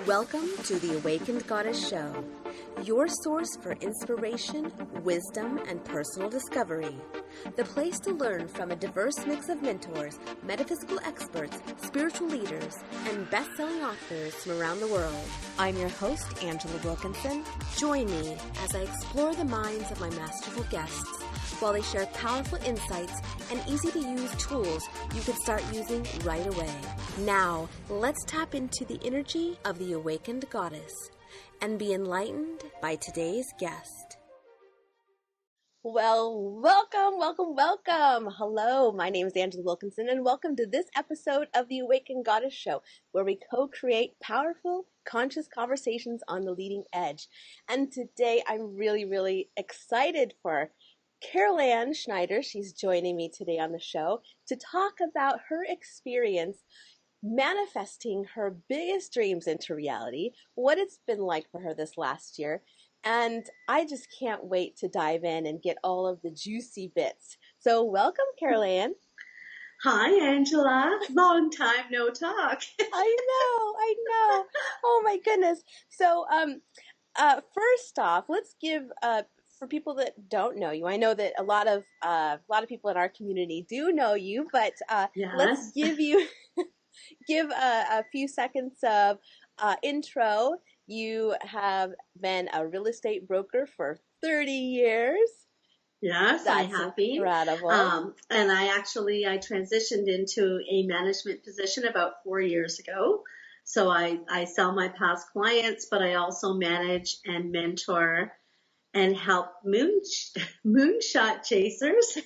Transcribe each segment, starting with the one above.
Welcome to the Awakened Goddess Show, your source for inspiration, wisdom, and personal discovery. The place to learn from a diverse mix of mentors, metaphysical experts, spiritual leaders, and best-selling authors from around the world. I'm your host, Angela Wilkinson. Join me as I explore the minds of my masterful guests while they share powerful insights and easy-to-use tools you can start using right away. Now, let's tap into the energy of the Awakened Goddess and be enlightened by today's guest. Well, welcome. Hello, my name is Angela Wilkinson, and welcome to this episode of the Awakened Goddess Show, where we co-create powerful, conscious conversations on the leading edge. And today, I'm really excited for Carol Ann Schneider. She's joining me today on the show to talk about her experience manifesting her biggest dreams into reality, what it's been like for her this last year. And I just can't wait to dive in and get all of the juicy bits. So welcome, Carol Ann. Hi, Angela. Long time no talk. I know. Oh my goodness. So first off, let's give for people that don't know you. I know that a lot of people in our community do know you, but Yes. Let's give a few seconds of intro. You have been a real estate broker for 30 years. Yes, I have been. Incredible. And I transitioned into a management position about 4 years ago. So I sell my past clients, but I also manage and mentor and help moonshot chasers,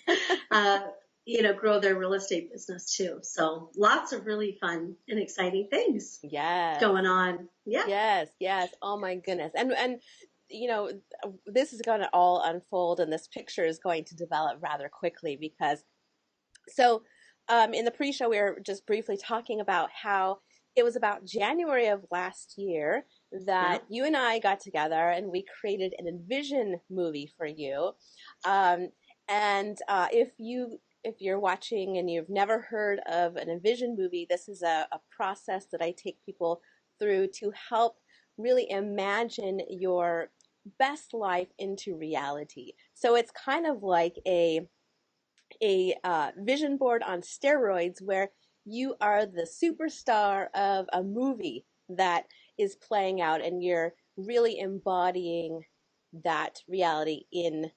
grow their real estate business too. So lots of really fun and exciting things going on. Yeah. Yes. Oh my goodness. And this is going to all unfold, and this picture is going to develop rather quickly because, in the pre-show, we were just briefly talking about how it was about January of last year that you and I got together and we created an Envision movie for you. If you're watching and you've never heard of an Envision movie, this is a process that I take people through to help really imagine your best life into reality. So it's kind of like a vision board on steroids where you are the superstar of a movie that is playing out and you're really embodying that reality in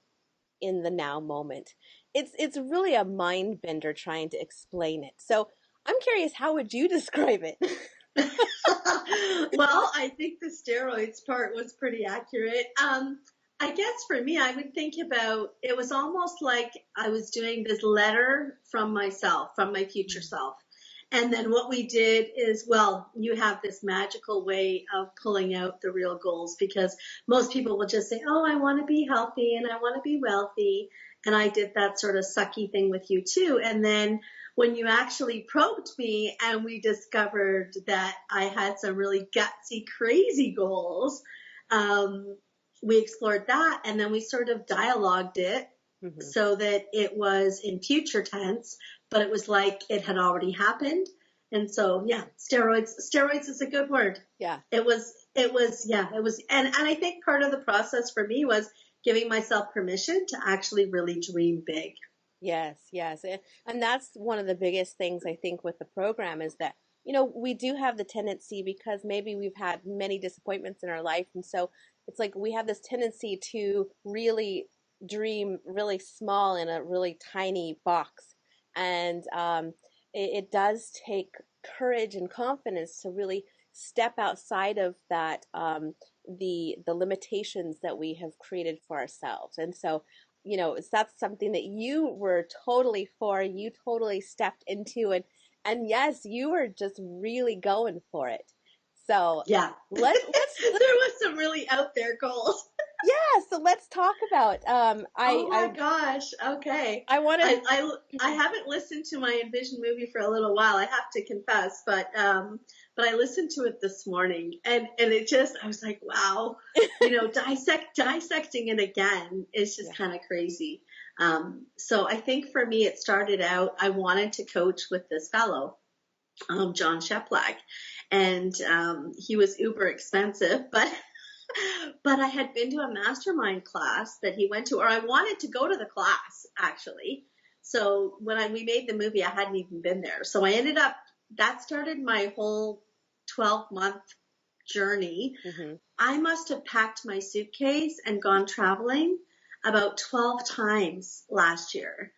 the now moment. It's really a mind bender trying to explain it. So I'm curious, how would you describe it? Well, I think the steroids part was pretty accurate. I guess for me, I would think about it was almost like I was doing this letter from myself, from my future self. And then what we did is, you have this magical way of pulling out the real goals, because most people will just say, oh, I want to be healthy and I want to be wealthy. And I did that sort of sucky thing with you too. And then when you actually probed me and we discovered that I had some really gutsy, crazy goals, we explored that, and then we sort of dialogued it so that it was in future tense, but it was like it had already happened. And so, steroids is a good word. Yeah. It was, and I think part of the process for me was giving myself permission to actually really dream big. Yes. And that's one of the biggest things I think with the program is that, we do have the tendency, because maybe we've had many disappointments in our life. And so it's like we have this tendency to really dream really small in a really tiny box. And it does take courage and confidence to really step outside of that, the limitations that we have created for ourselves. And so, that's something that you were totally for, you totally stepped into, and yes, you were just really going for it. So yeah, let's there was some really out there goals. Yeah, so let's talk about. Oh my gosh! Okay, I haven't listened to my Envision movie for a little while. I have to confess, but I listened to it this morning, and it just, I was like, wow, dissecting it again is just kind of crazy. So I think for me, it started out, I wanted to coach with this fellow. John Sheplack, and he was uber expensive, but I had been to a mastermind class that he went to, or I wanted to go to the class actually. So when we made the movie, I hadn't even been there. So I ended up, that started my whole 12-month journey. Mm-hmm. I must have packed my suitcase and gone traveling about 12 times last year.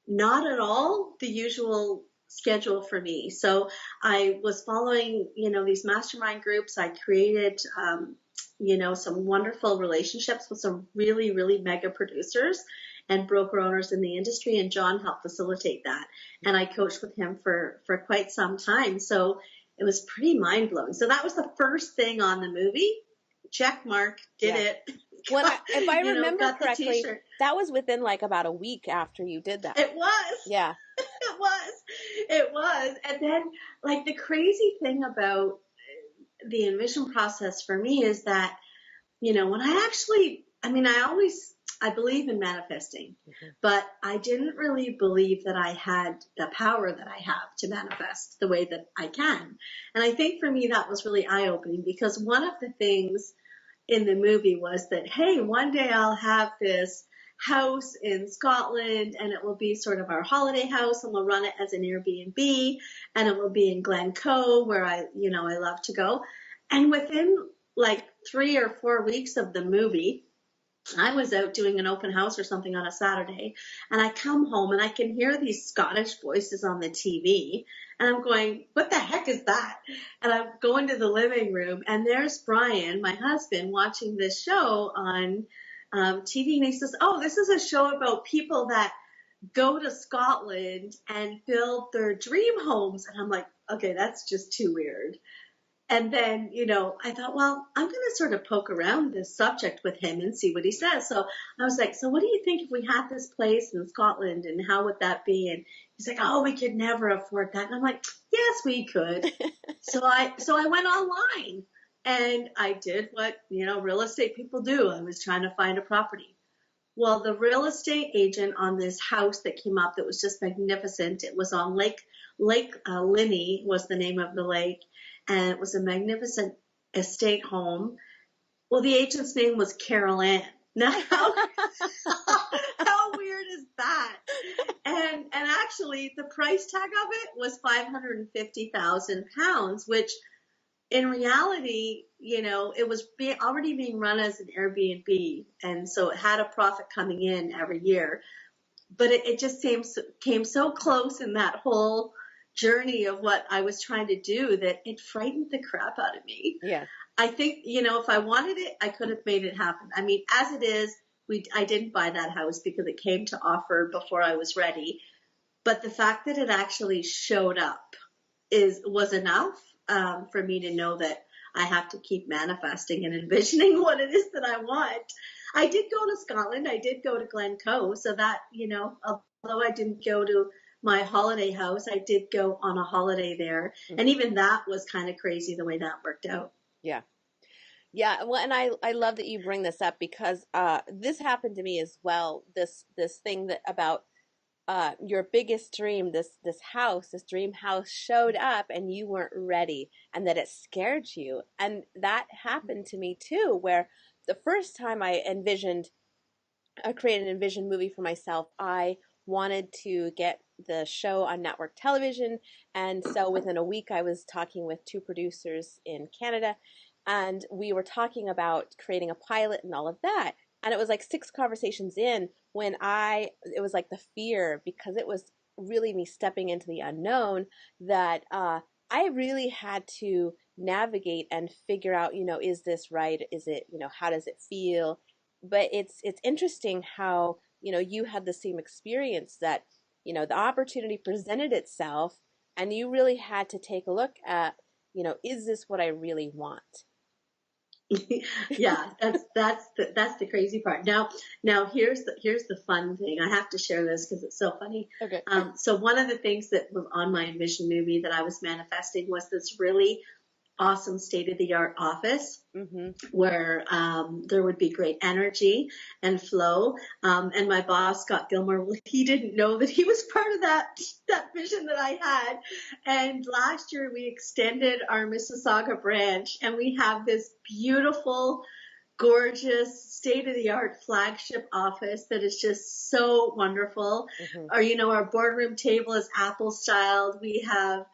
Not at all the usual schedule for me. So I was following, these mastermind groups. I created, some wonderful relationships with some really, really mega producers and broker owners in the industry. And John helped facilitate that. And I coached with him for quite some time. So it was pretty mind blowing. So that was the first thing on the movie. Check mark, did it. When if I remember correctly, t-shirt. That was within like about a week after you did that. It was. Yeah. It was. And then, like, the crazy thing about the Envision process for me is that, when I believe in manifesting, but I didn't really believe that I had the power that I have to manifest the way that I can. And I think for me, that was really eye-opening, because one of the things in the movie was that, hey, one day I'll have this house in Scotland, and it will be sort of our holiday house, and we'll run it as an Airbnb, and it will be in Glencoe, where I love to go. And within like 3 or 4 weeks of the movie, I was out doing an open house or something on a Saturday, and I come home and I can hear these Scottish voices on the TV, and I'm going, what the heck is that? And I go into the living room, and there's Brian, my husband, watching this show on TV, and he says, oh, this is a show about people that go to Scotland and build their dream homes. And I'm like, okay, that's just too weird. And then, I thought, well, I'm going to sort of poke around this subject with him and see what he says. So I was like, so what do you think if we had this place in Scotland, and how would that be? And he's like, oh, we could never afford that. And I'm like, yes, we could. So I went online, and I did what, real estate people do. I was trying to find a property. Well, the real estate agent on this house that came up that was just magnificent, it was on Lake Linney was the name of the lake. And it was a magnificent estate home. Well, the agent's name was Carol Ann. Now, how weird is that? And actually, the price tag of it was £550,000, which in reality, it was already being run as an Airbnb, and so it had a profit coming in every year. But it just came so close in that whole journey of what I was trying to do that it frightened the crap out of me. Yeah. I think, if I wanted it, I could have made it happen. I mean, as it is, I didn't buy that house because it came to offer before I was ready. But the fact that it actually showed up was enough for me to know that I have to keep manifesting and envisioning what it is that I want. I did go to Scotland. I did go to Glencoe. So that, although I didn't go to my holiday house, I did go on a holiday there. Mm-hmm. And even that was kind of crazy the way that worked out. Yeah. Yeah. Well, and I love that you bring this up, because this happened to me as well. This thing that about your biggest dream, this dream house showed up and you weren't ready, and that it scared you. And that happened to me too, where the first time I created an Envision movie for myself, I wanted to get the show on network television. And so within a week, I was talking with 2 producers in Canada, and we were talking about creating a pilot and all of that. And it was like 6 conversations in when it was like the fear, because it was really me stepping into the unknown, that I really had to navigate and figure out, is this right? Is it, how does it feel? But it's interesting how, you had the same experience, that, the opportunity presented itself, and you really had to take a look at, is this what I really want? Yeah, that's the crazy part. Now here's the fun thing. I have to share this because it's so funny. Okay. So one of the things that was on my Envision movie that I was manifesting was this really awesome state-of-the-art office Mm-hmm. where there would be great energy and flow. And my boss, Scott Gilmore, he didn't know that he was part of that vision that I had. And last year we extended our Mississauga branch, and we have this beautiful, gorgeous, state-of-the-art flagship office that is just so wonderful. Mm-hmm. Our boardroom table is Apple styled. We have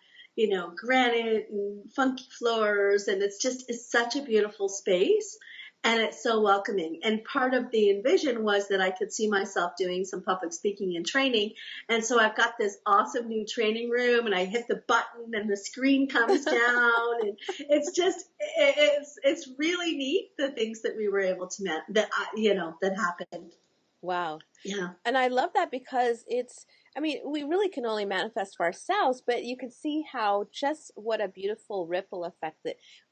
granite and funky floors, and it's such a beautiful space, and it's so welcoming. And part of the Envision was that I could see myself doing some public speaking and training. And so I've got this awesome new training room, and I hit the button and the screen comes down, and it's really neat, the things that we were able to that happened. Wow. Yeah. And I love that because we really can only manifest for ourselves, but you can see how just what a beautiful ripple effect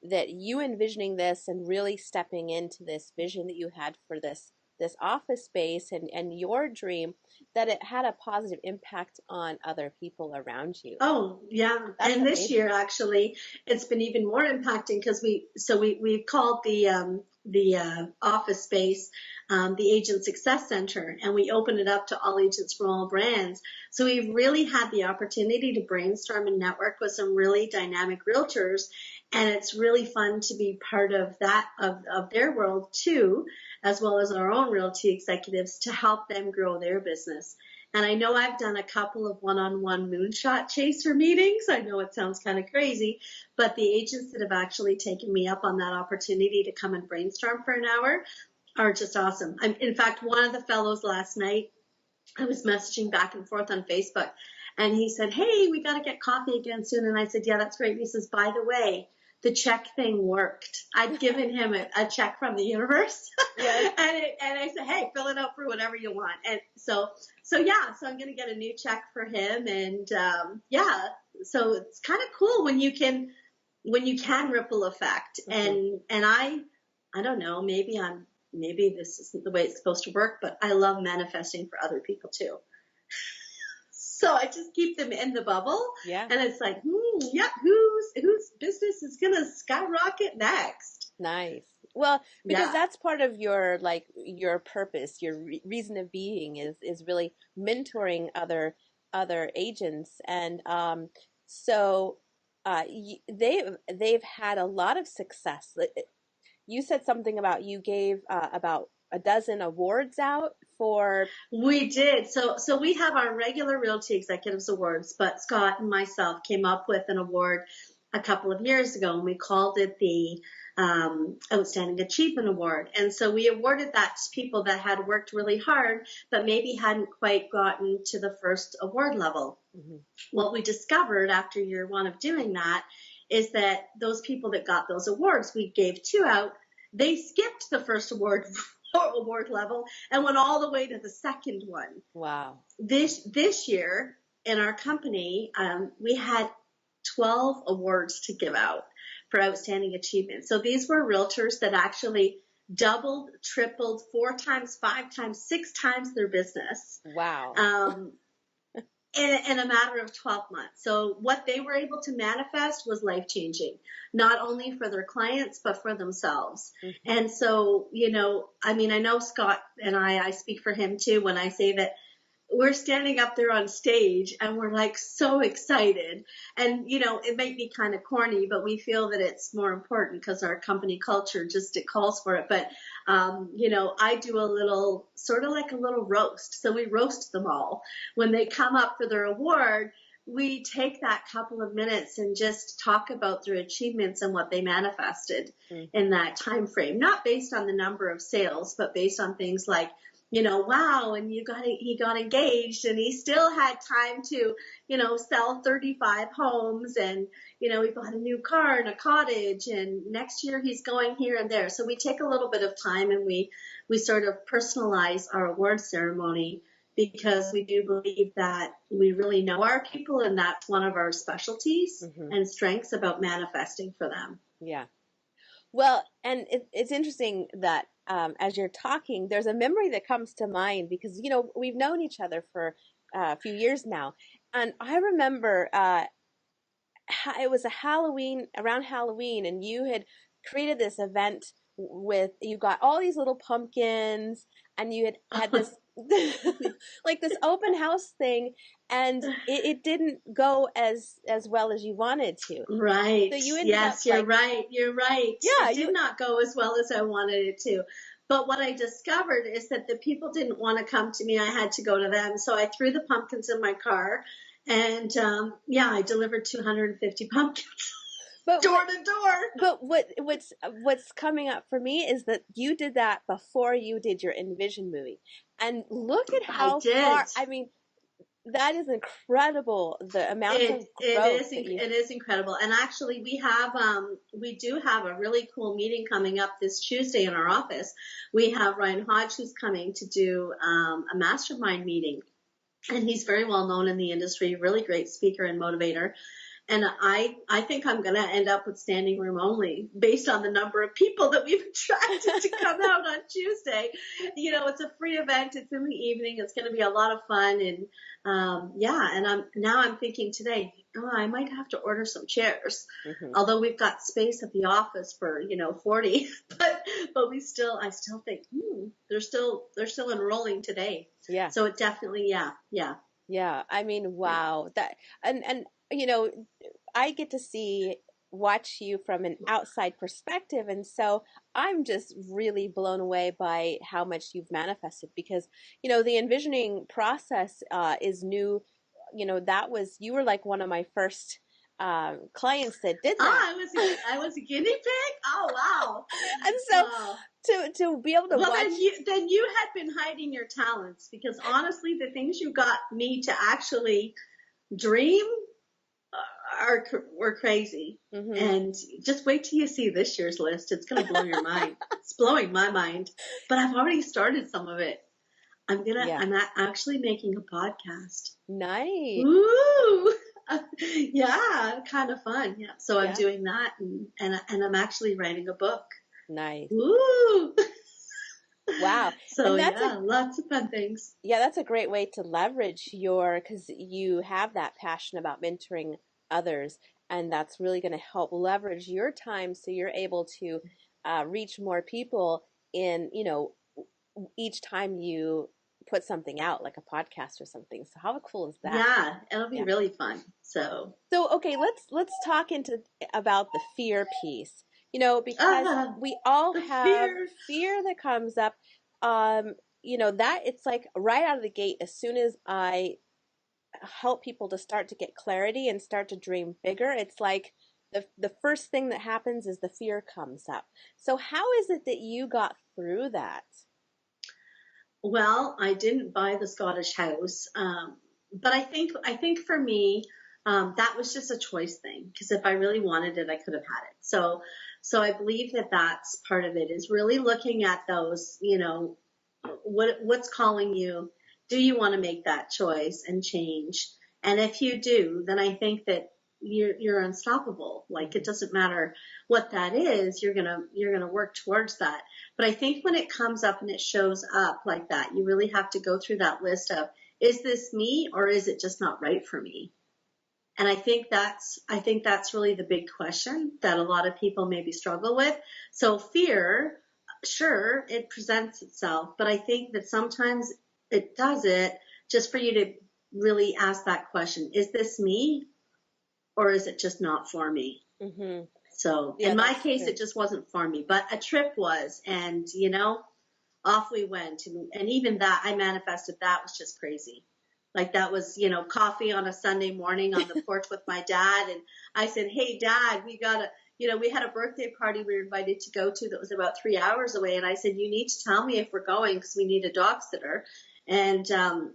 that you envisioning this and really stepping into this vision that you had for this office space and your dream, that it had a positive impact on other people around you. Oh, yeah. That's and amazing. This year, actually, it's been even more impacting because we've called the office space the Agent Success Center, and we opened it up to all agents from all brands. So we've really had the opportunity to brainstorm and network with some really dynamic realtors, and it's really fun to be part of that, of their world too, as well as our own realty executives, to help them grow their business. And I know I've done a couple of one-on-one moonshot chaser meetings. I know it sounds kind of crazy, but the agents that have actually taken me up on that opportunity to come and brainstorm for an hour are just awesome. In fact, one of the fellows last night, I was messaging back and forth on Facebook, and he said, "Hey, we got to get coffee again soon." And I said, "Yeah, that's great." And he says, "By the way, the check thing worked." I'd given him a check from the universe. Yes. and I said, "Hey, fill it out for whatever you want." And so I'm going to get a new check for him. And so it's kind of cool when you can ripple effect. Mm-hmm. And I don't know, maybe this isn't the way it's supposed to work, but I love manifesting for other people too. So I just keep them in the bubble. Yeah. And it's like, whose business is going to skyrocket next? Nice. Well, because Yeah. that's part of your purpose, your reason of being is really mentoring other agents, and they've had a lot of success. You said something about you gave about a dozen awards out for. We did. So we have our regular Realty Executives Awards, but Scott and myself came up with an award a couple of years ago, and we called it the Outstanding Achievement Award. And so we awarded that to people that had worked really hard, but maybe hadn't quite gotten to the first award level. Mm-hmm. What we discovered after year one of doing that is that those people that got those awards, we gave 2 out, they skipped the first award level and went all the way to the second one. Wow. This year in our company, we had 12 awards to give out for outstanding achievement. So these were realtors that actually doubled, tripled, 4 times, 5 times, 6 times their business. Wow. In a matter of 12 months. So what they were able to manifest was life-changing, not only for their clients, but for themselves. Mm-hmm. And so, I know Scott and I speak for him too when I say that we're standing up there on stage and we're like so excited. And, it might be kind of corny, but we feel that it's more important because our company culture it calls for it. But, I do a little, sort of like a little roast. So we roast them all. When they come up for their award, we take that couple of minutes and just talk about their achievements and what they manifested in that time frame, not based on the number of sales, but based on things like, wow, and he got engaged and he still had time to, sell 35 homes, and, he bought a new car and a cottage, and next year he's going here and there. So we take a little bit of time and we sort of personalize our award ceremony, because we do believe that we really know our people, and that's one of our specialties and strengths about manifesting for them. Yeah. Well, and it's interesting that as you're talking, there's a memory that comes to mind because, we've known each other for a few years now. And I remember it was a Halloween, around Halloween, and you had created this event with, you got all these little pumpkins, and you had this like this open house thing, and it didn't go as well as you wanted to. Right. So you ended up Yes, you're like, right. You're right. yeah, It you, did not go as well as I wanted it to. But what I discovered is that the people didn't want to come to me. I had to go to them. So I threw the pumpkins in my car, and yeah, I delivered 250 pumpkins but door to door. but what's coming up for me is that you did that before you did your Envision movie, and look at I how did. far. I mean, that is incredible. The amount of growth that you. It is incredible. And actually, we do have a really cool meeting coming up this Tuesday in our office. We have Ryan Hodge who's coming to do a mastermind meeting, and he's very well known in the industry, really great speaker and motivator. And I think I'm going to end up with standing room only based on the number of people that we've attracted to come out on Tuesday. You know, it's a free event. It's in the evening. It's going to be a lot of fun. And yeah, and I'm thinking today, oh, I might have to order some chairs. Mm-hmm. Although we've got space at the office for, 40, but I still think, they're still enrolling today. Yeah. So it definitely, yeah. Yeah. I mean, wow. That, and I get to watch you from an outside perspective. And so I'm just really blown away by how much you've manifested, because, the envisioning process is new. You were like one of my first clients that did that. I was a guinea pig. Oh, wow. And so to be able to watch. Then you had been hiding your talents, because honestly, the things you got me to actually dream were crazy. Mm-hmm. And just wait till you see this year's list. It's going to blow your mind. It's blowing my mind. But I've already started some of it. I'm actually making a podcast. Nice. Woo! Yeah, kind of fun. Yeah. So I'm doing that, and I'm actually writing a book. Nice. Woo! Wow. So lots of fun things. Yeah, that's a great way to leverage because you have that passion about mentoring others, and that's really going to help leverage your time so you're able to reach more people in, each time you put something out, like a podcast or something. So how cool is that? Yeah, it'll be really fun. So okay, let's talk about the fear piece. Because we all have fear that comes up. That it's like right out of the gate, as soon as I help people to start to get clarity and start to dream bigger, it's like the first thing that happens is the fear comes up. So how is it that you got through that? Well, I didn't buy the Scottish house, but I think for me, that was just a choice thing, because if I really wanted it, I could have had it. So I believe that that's part of it, is really looking at those, what's calling you. Do you want to make that choice and change? And if you do, then I think that you're unstoppable. Like, it doesn't matter what that is, you're gonna work towards that. But I think when it comes up and it shows up like that, you really have to go through that list of, is this me, or is it just not right for me? And I think that's really the big question that a lot of people maybe struggle with. So fear, sure, it presents itself, but I think that sometimes it does it just for you to really ask that question: is this me, or is it just not for me? Mm-hmm. So in my case, it just wasn't for me, but a trip was, and off we went, and even that, I manifested. That was just crazy. Like, that was, coffee on a Sunday morning on the porch with my dad. And I said, hey, Dad, we had a birthday party we were invited to go to that was about 3 hours away. And I said, you need to tell me if we're going, because we need a dog sitter. And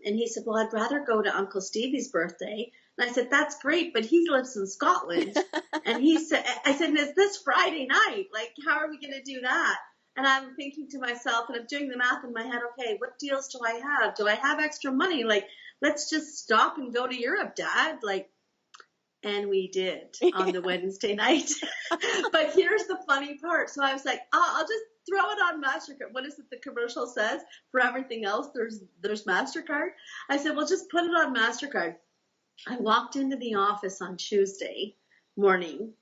he said, well, I'd rather go to Uncle Stevie's birthday. And I said, that's great, but he lives in Scotland. And I said, is this Friday night? Like, how are we going to do that? And I'm thinking to myself, and I'm doing the math in my head, okay, what deals do I have? Do I have extra money? Like, let's just stop and go to Europe, Dad. And we did on the Wednesday night. But here's the funny part. So I was like, I'll just throw it on MasterCard. What is it the commercial says? For everything else, there's MasterCard. I said, well, just put it on MasterCard. I walked into the office on Tuesday, morning.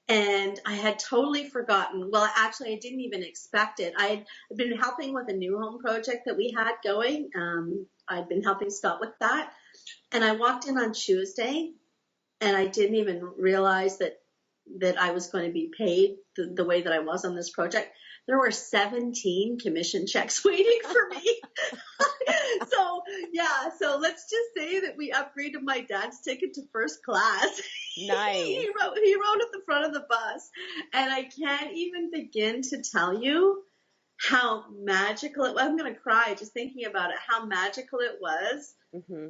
And I had totally forgotten. Well, actually, I didn't even expect it. I had been helping with a new home project that we had going. I'd been helping Scott with that. And I walked in on Tuesday, and I didn't even realize that I was going to be paid the way that I was on this project. There were 17 commission checks waiting for me. So yeah, so let's just say that we upgraded my dad's ticket to first class. Nice. He rode at the front of the bus, and I can't even begin to tell you how magical it was. I'm going to cry just thinking about it, how magical it was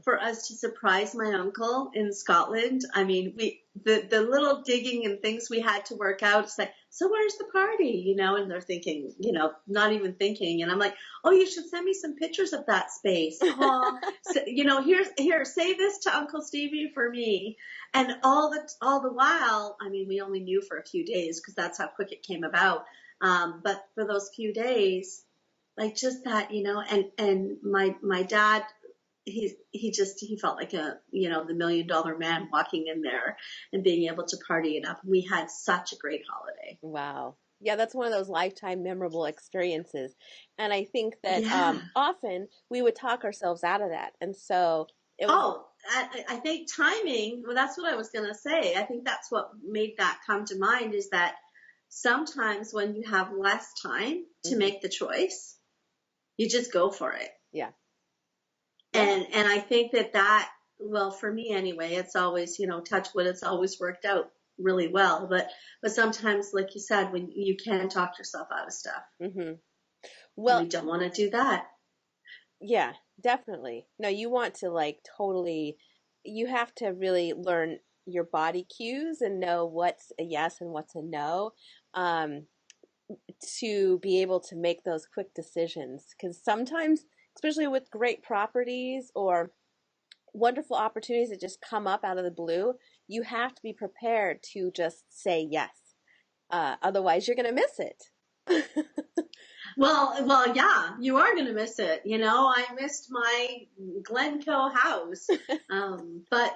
for us to surprise my uncle in Scotland. I mean, the little digging and things we had to work out. It's like, so where's the party? You know, and they're thinking, you know, not even thinking. And I'm like, oh, you should send me some pictures of that space. Oh, so, you know, here, say this to Uncle Stevie for me. And all the while, I mean, we only knew for a few days because that's how quick it came about. But for those few days, like just that, you know, and my dad, he felt like the $1 million man walking in there and being able to party it up. We had such a great holiday. Wow. Yeah, that's one of those lifetime memorable experiences. And I think that Yeah. often we would talk ourselves out of that. And so it was, Oh, I think timing, well, that's what I was going to say. I think that's what made that come to mind, is that sometimes when you have less time to make the choice, you just go for it. yeah. And I think that, well, for me anyway, it's always, you know, touch wood, it's always worked out really well. But sometimes, like you said, when you can talk yourself out of stuff, Well, we don't want to do that. yeah, definitely. No, you want to like totally, you have to really learn your body cues and know what's a yes and what's a no, um, to be able to make those quick decisions. Because sometimes, especially with great properties or wonderful opportunities that just come up out of the blue, you have to be prepared to just say yes. Otherwise, you're going to miss it. Well, yeah, you are going to miss it. You know, I missed my Glencoe house. But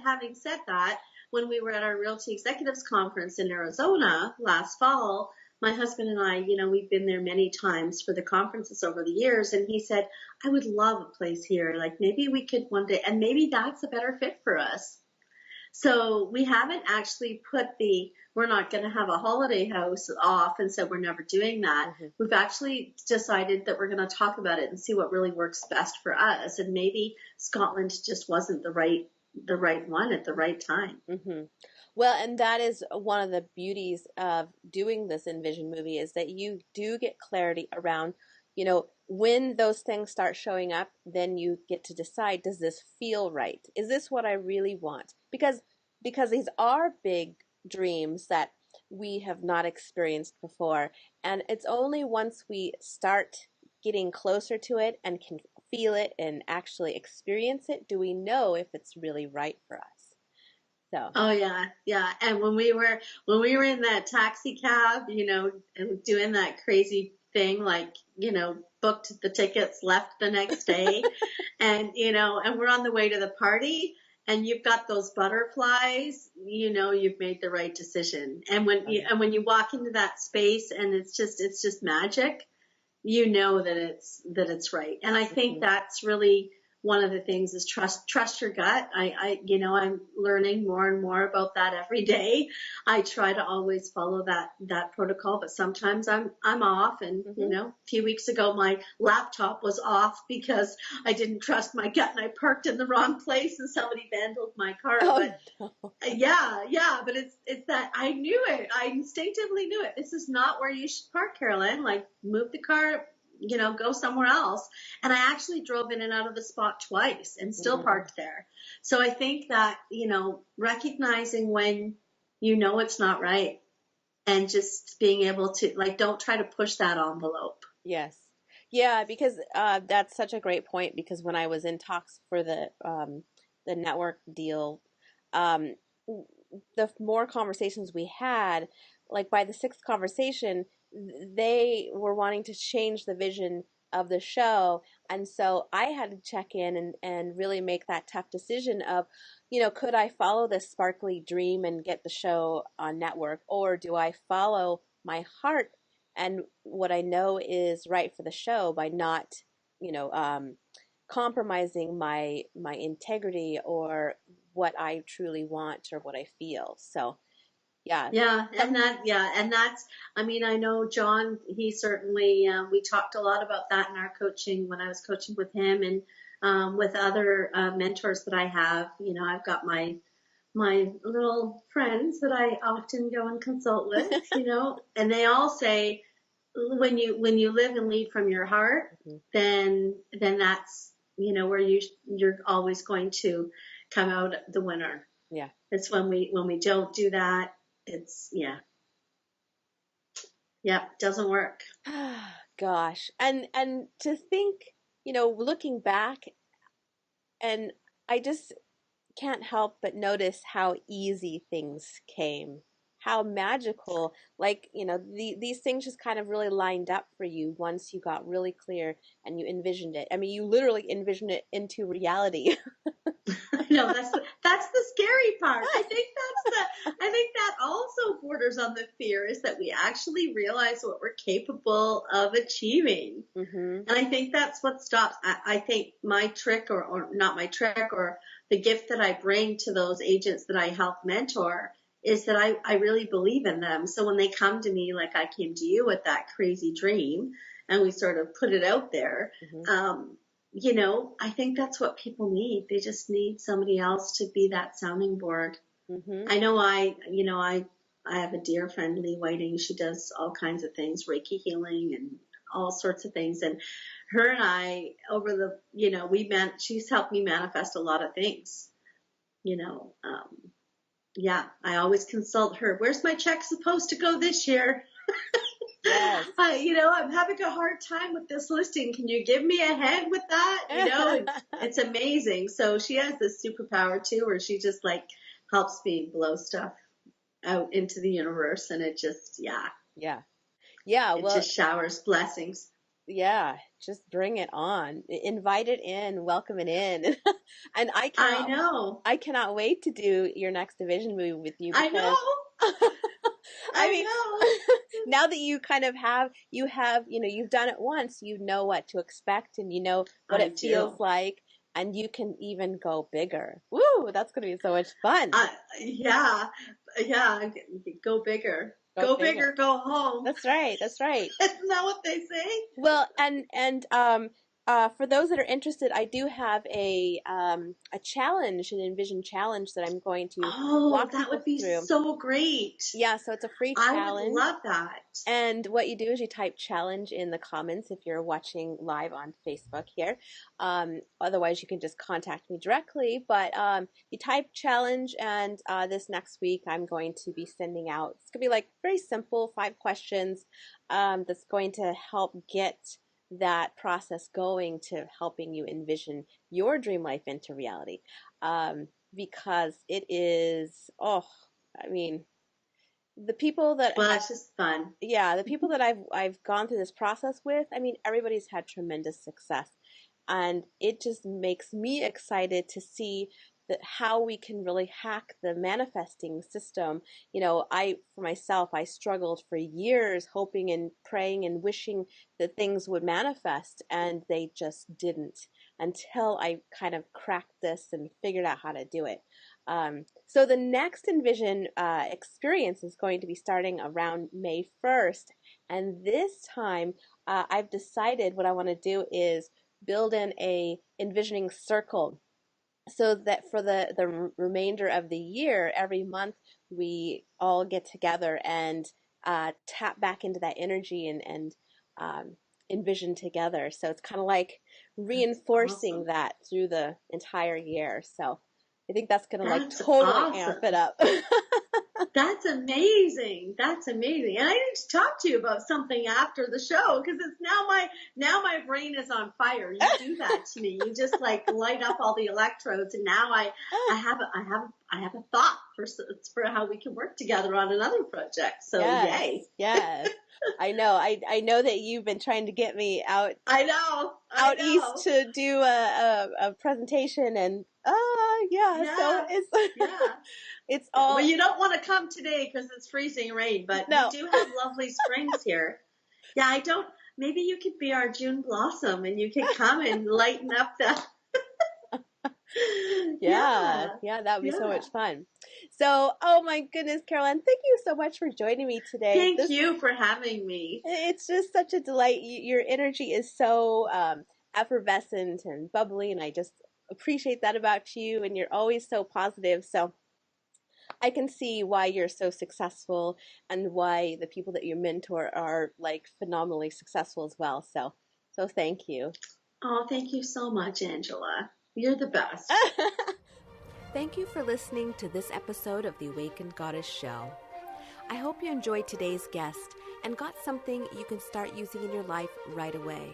having said that, when we were at our Realty Executives Conference in Arizona last fall, my husband and I, you know, we've been there many times for the conferences over the years. And he said, I would love a place here. Like maybe we could one day, and maybe that's a better fit for us. So we haven't actually we're not going to have a holiday house off, and so we're never doing that. We've actually decided that we're going to talk about it and see what really works best for us. And maybe Scotland just wasn't the right one at the right time. Well, and that is one of the beauties of doing this Envision movie, is that you do get clarity around, you know, when those things start showing up, then you get to decide, does this feel right? Is this what I really want? Because these are big dreams that we have not experienced before. And it's only once we start getting closer to it and can feel it and actually experience it, do we know if it's really right for us. So. Oh yeah. And when we were in that taxi cab, you know, and doing that crazy thing, like, you know, booked the tickets, left the next day, and you know, and we're on the way to the party, and you've got those butterflies, you know, you've made the right decision. And when you walk into that space and it's just magic, you know that it's right. And I think that's really one of the things, is trust your gut. You know, I'm learning more and more about that every day. I try to always follow that protocol, but sometimes I'm off. And you know, a few weeks ago my laptop was off because I didn't trust my gut and I parked in the wrong place and somebody vandalized my car. Yeah, but it's that I knew it. I instinctively knew it. This is not where you should park, Carolyn. Like, move the car, you know, go somewhere else. And I actually drove in and out of the spot twice and still parked there. So I think that, you know, recognizing when you know it's not right, and just being able to, like, don't try to push that envelope. Yes. Yeah, because that's such a great point, because when I was in talks for the network deal, the more conversations we had, like by the sixth conversation, they were wanting to change the vision of the show And so I had to check in and really make that tough decision of, could I follow this sparkly dream and get the show on network, or do I follow my heart and what I know is right for the show by not, you know, um, compromising my integrity or what I truly want or what I feel. So yeah. Yeah, So, and that's, I mean, I know John, he certainly, we talked a lot about that in our coaching when I was coaching with him and with other mentors that I have. I've got my little friends that I often go and consult with, and they all say when you live and lead from your heart, mhm, then that's, where you're always going to come out the winner. yeah. It's when we don't do that, it's yeah, doesn't work. Gosh. And to think, looking back, and I just can't help but notice how easy things came, how magical, like, these things just kind of really lined up for you once you got really clear and you envisioned it. I mean, you literally envisioned it into reality. No, that's the scary part. I think that also borders on the fear is that we actually realize what we're capable of achieving. Hmm. And I think that's what stops. I think my trick, or not my trick, or the gift that I bring to those agents that I help mentor is that I really believe in them. So when they come to me, like I came to you with that crazy dream, and we sort of put it out there, Hmm. I think that's what people need. They just need somebody else to be that sounding board. Hmm. I know I have a dear friend, Lee Whiting. She does all kinds of things, Reiki healing and all sorts of things. And her and I, over the, she's helped me manifest a lot of things. You know, yeah, I always consult her. Where's my check supposed to go this year? Yes. I'm having a hard time with this listing. Can you give me a hand with that? It's amazing. So she has this superpower too, where she just like helps me blow stuff out into the universe, and it just, Yeah. Yeah. it Well, just showers blessings. yeah, just bring it on. Invite it in, welcome it in. And I know. I cannot wait to do your next division movie with you I because know. I I mean, know. now that you kind of you've done it once, you know what to expect and you know what I it feels do. like, and you can even go bigger. Woo, that's going to be so much fun. Yeah. Yeah. Go bigger. Go Go bigger. bigger, go home. That's right. That's right. Isn't that what they say? Well, and for those that are interested, I do have a challenge, an Envision challenge that I'm going to Oh, walk that people would be through. so great. Yeah, so it's a free I would challenge. love that. And what you do is you type challenge in the comments if you're watching live on Facebook here. Otherwise, you can just contact me directly. But you type challenge, and this next week I'm going to be sending out, it's going to be like very simple 5 questions that's going to help get that process going to helping you envision your dream life into reality. Because it is, oh, I mean, the people that Well, have it's just fun. yeah, the people that I've gone through this process with, I mean, everybody's had tremendous success. And it just makes me excited to see that how we can really hack the manifesting system. For myself, I struggled for years hoping and praying and wishing that things would manifest, and they just didn't until I kind of cracked this and figured out how to do it. So the next Envision experience is going to be starting around May 1st. And this time, I've decided what I want to do is build in a envisioning circle so that for the remainder of the year, every month, we all get together and tap back into that energy and um, envision together. So it's kind of like That's reinforcing awesome. that through the entire year. So I think that's going to like That's totally amp awesome. it up. That's amazing. That's amazing. And I need to talk to you about something after the show because it's now my brain is on fire. You do that to me. You just like light up all the electrodes, and now I have a thought for how we can work together on another project. So Yes, yay. yes. I know. I know that you've been trying to get me out I know. east to do a presentation, and Yeah. so it's Yeah. it's all. Well, you don't want to come today because it's freezing rain, but No. we do have lovely springs here. Yeah, I don't. Maybe you could be our June blossom, and you could come and lighten up the. Yeah, that would be so much fun. So, oh my goodness, Caroline, thank you so much for joining me today. Thank you for having me. It's just such a delight. Your energy is so effervescent and bubbly, and I just appreciate that about you. And you're always so positive. So I can see why you're so successful and why the people that you mentor are like phenomenally successful as well. So thank you. Oh, thank you so much, Angela. You're the best. Thank you for listening to this episode of the Awakened Goddess Show. I hope you enjoyed today's guest and got something you can start using in your life right away.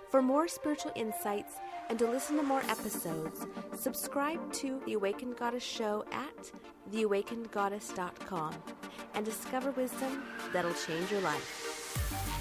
For more spiritual insights and to listen to more episodes, subscribe to The Awakened Goddess Show at theawakenedgoddess.com and discover wisdom that'll change your life.